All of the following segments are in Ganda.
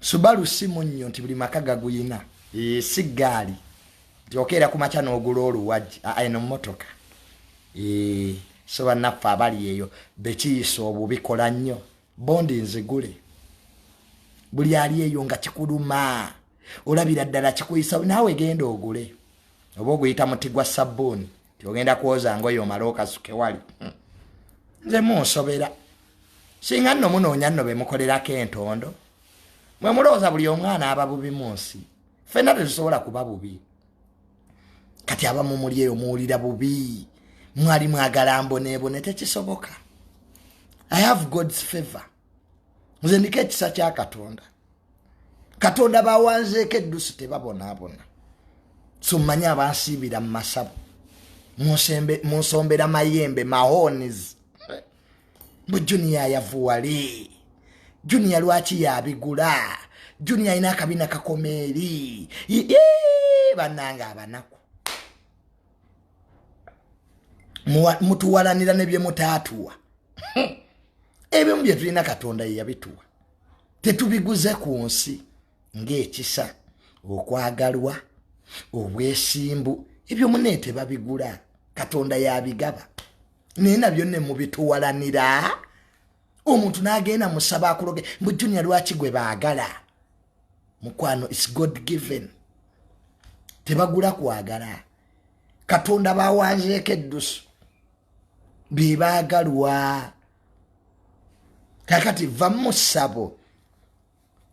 Subaru simu nnyo nti buli maka gaguyina si gaali okera ku macha n'ogulolu waji eno motoka so banaffa abali eyo bekiiso obubikola nnyo bondi nzigule buli ali eyo nga kikuluma olabira ddala kikuyisa nawe genda ogule oba oguyita muti gwa sabbuuni ogenda kwoza ngoyo maloka suke wali nze munsobera singa nno munoonya nno bemukolerako entondo mwe mulowooza buli omwana aba bubi munsi ffenna tetusobola kuba bubi kati abamu muli eyo muwulira bubi mwali mwagala mbonebone tekisoboka. I have God's favor. Nze ndiko ekisa kya Katonda. Katonda bawanzeeko eddusu tebabonaabona. So mmanyi abansiibira mu masabu munsombera mayembe mahonis bu Junior yavuwali Junior lwaki yabigula Junior ayina akabina kakomeeri bannanga abanaku mutuwalanira ne bye mutaatuwa ebyo bye tulina Katonda ye yabituwa tetubiguze ku nsi ng'ekisa okwagalwa obwesimbu ebyo muneete babigula Katonda yabigaba nina byonne mubituwalanira omuntu n'agenda musaba akuloge mbu Junior lwaki gwe baagala mukwano is God given tebagula kwagala Katonda bawanzeeko eddusu bibaagalwa kakati va mu ssabo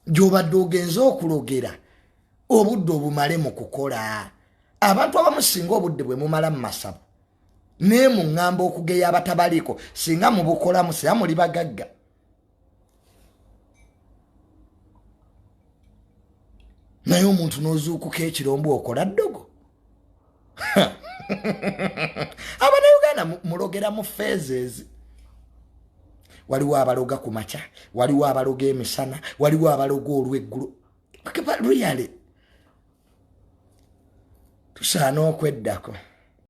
gy'obadde ogenza okulogera obudde obumale mu kukola abantu abamu singa obudde bwe mumala mu masabo ne mu ŋŋamba okugeya abatabaliiko singa mubukola musira muli bagagga naye omuntu n'ozuukuka ekirombo okola ddogo Abannayuganda mulogera mu phases. Waliwo abaloga ku macha, waliwo abaloga emisana, waliwo abaloga olw'eggulu. Really tusaana okweddako.